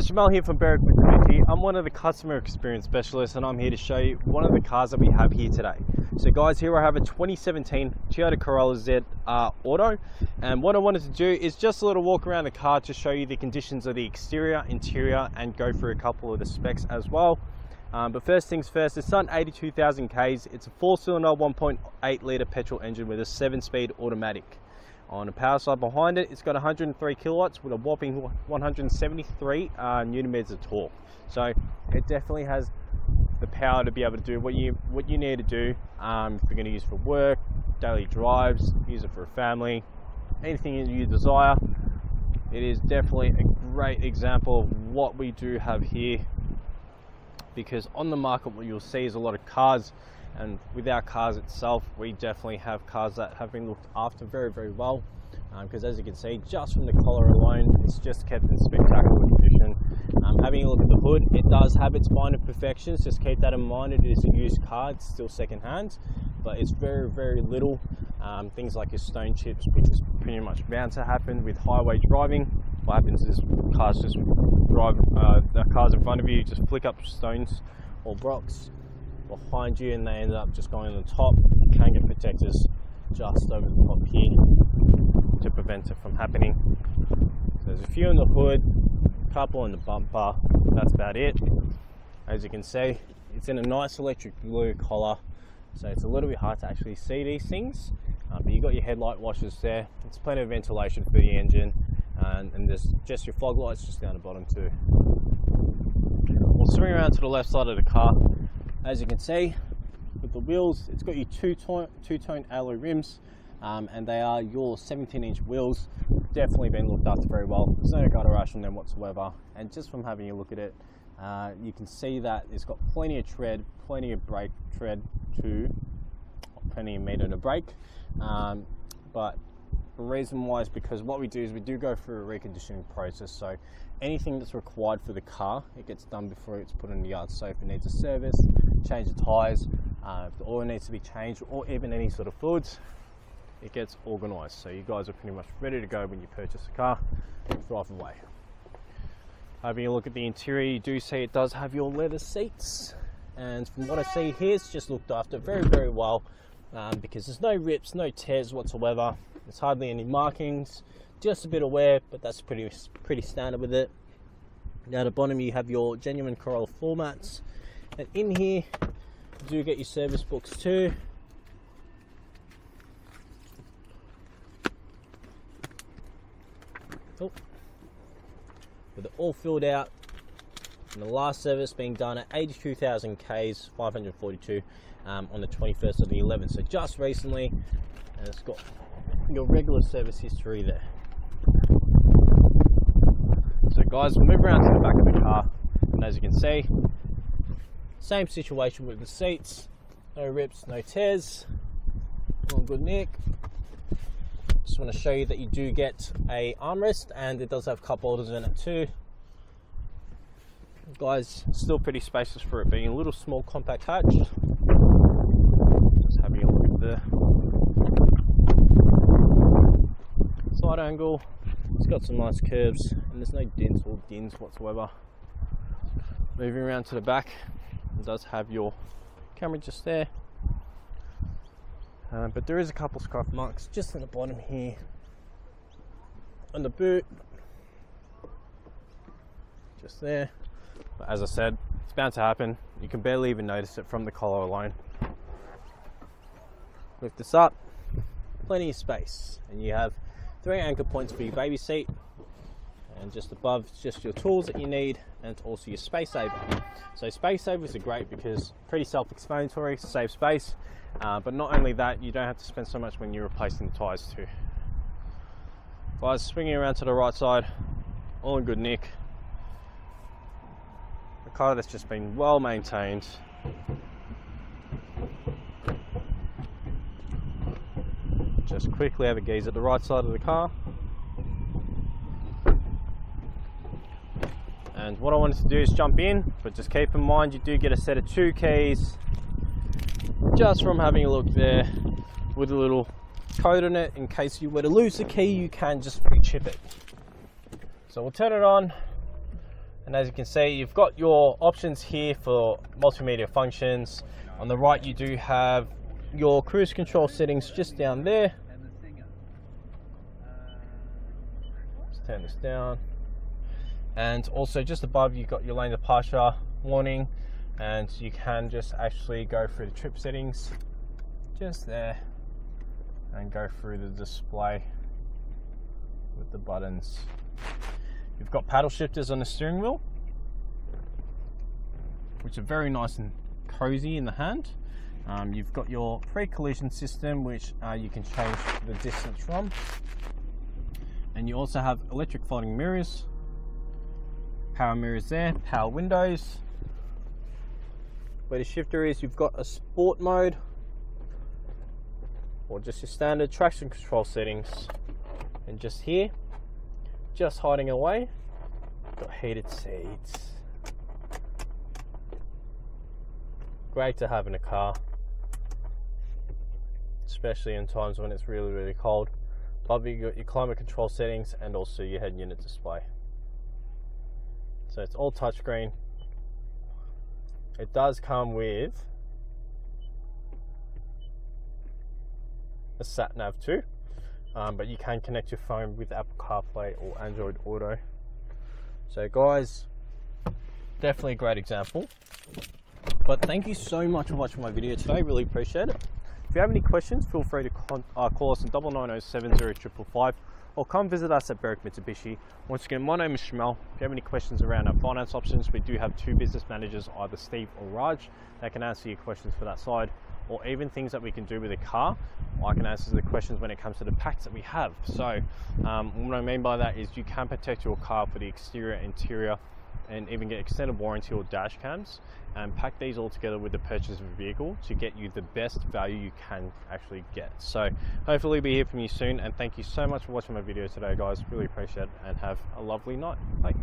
guys, Jamal here from Berwick Mitsubishi. I'm one of the customer experience specialists and I'm here to show you one of the cars that we have here today. So guys, here I have a 2017 Toyota Corolla Z Auto, and what I wanted to do is just a little walk around the car to show you the conditions of the exterior, interior, and go through a couple of the specs as well. But first things first, it's done 82,000 Ks. It's a 4-cylinder 1.8 litre petrol engine with a 7-speed automatic. On the power side behind it, it's got 103 kilowatts with a whopping 173 newton meters of torque. So it definitely has the power to be able to do what you need to do. If you're going to use for work, daily drives, use it for a family, anything you desire. It is definitely a great example of what we do have here, because on the market what you'll see is a lot of cars, and with our cars itself, we definitely have cars that have been looked after very, very well, because as you can see, just from the collar alone, it's just kept in spectacular condition. Having a look at the hood, it does have its minor imperfections. Just keep that in mind. It is a used car, it's still second hand, but it's very, very little. Things like your stone chips, which is pretty much bound to happen with highway driving. What happens is cars just drive, the cars in front of you just flick up stones or rocks behind you, and they end up just going on the top. You can get protectors just over the top here to prevent it from happening. So there's a few in the hood, a couple in the bumper, that's about it. As you can see, it's in a nice electric blue collar, so it's a little bit hard to actually see these things, but you've got your headlight washers there. There's plenty of ventilation for the engine, and there's just your fog lights just down the bottom too. We'll swing around to the left side of the car. As you can see, with the wheels, it's got your two-tone alloy rims, and they are your 17-inch wheels. Definitely been looked after very well. There's no gutter rash on them whatsoever, and just from having a look at it, you can see that it's got plenty of tread, plenty of brake tread too, plenty of meter to brake. But the reason why is because what we do is we do go through a reconditioning process. So anything that's required for the car, it gets done before it's put in the yard. So if it needs a service, change the tyres, if the oil needs to be changed, or even any sort of fluids, it gets organised. So you guys are pretty much ready to go when you purchase a car, drive away. Having a look at the interior, you do see it does have your leather seats, and from what I see here, it's just looked after very, very well, because there's no rips, no tears whatsoever. There's hardly any markings, just a bit of wear, but that's pretty standard with it. Now at the bottom you have your genuine Corolla floor mats, and in here you do get your service books too. Oh. With it all filled out, and the last service being done at 82,000 Ks, 542 on the 21st of the 11th, so just recently, and it's got your regular service history there. So guys, we'll move around to the back of the car, and as you can see, same situation with the seats, no rips, no tears, all good nick. Just want to show you that you do get a armrest, and it does have cup holders in it too. Guys, still pretty spacious for it being a little small compact hatch. Just having a look at the side angle. It's got some nice curves, and there's no dents or dins whatsoever. Moving around to the back, it does have your camera just there. But there is a couple scuff marks just on the bottom here on the boot, just there. But as I said, it's bound to happen. You can barely even notice it from the collar alone. Lift this up, plenty of space, and you have 3 anchor points for your baby seat, and just above it's just your tools that you need, and also your space saver. So space savers are great because pretty self-explanatory, save space. But not only that, you don't have to spend so much when you're replacing the tyres too. Guys, swinging around to the right side, all in good nick. A car that's just been well maintained. Just quickly have a gaze at the right side of the car. And what I wanted to do is jump in, but just keep in mind you do get a set of 2 keys. Just from having a look there, with a little code on it, in case you were to lose the key, you can just re-chip it. So we'll turn it on, And as you can see, you've got your options here for multimedia functions. On the right, you do have your cruise control settings just down there. Let's turn this down. And also just above, you've got your lane departure warning, and you can just actually go through the trip settings just there and go through the display with the buttons. You've got paddle shifters on the steering wheel, which are very nice and cozy in the hand. You've got your pre-collision system, which you can change the distance from. And you also have electric folding mirrors, power mirrors there, power windows. Where the shifter is, you've got a sport mode, or just your standard traction control settings. And just here, just hiding away, got heated seats. Great to have in a car, especially in times when it's really, really cold. Above you got your climate control settings and also your head unit display. So it's all touchscreen. It does come with a sat nav too, but you can connect your phone with Apple CarPlay or Android Auto. So guys, definitely a great example. But thank you so much for watching my video today, really appreciate it. If you have any questions, feel free to call us on 99070555 or come visit us at Berwick Mitsubishi. Once again, my name is Shamel. If you have any questions around our finance options, we do have 2 business managers, either Steve or Raj, that can answer your questions for that side, or even things that we can do with a car. I can answer the questions when it comes to the packs that we have. So what I mean by that is you can protect your car for the exterior, interior, and even get extended warranty or dash cams, and pack these all together with the purchase of a vehicle to get you the best value you can actually get. So hopefully we'll be here from you soon, and thank you so much for watching my video today, guys. Really appreciate it, and have a lovely night. Bye.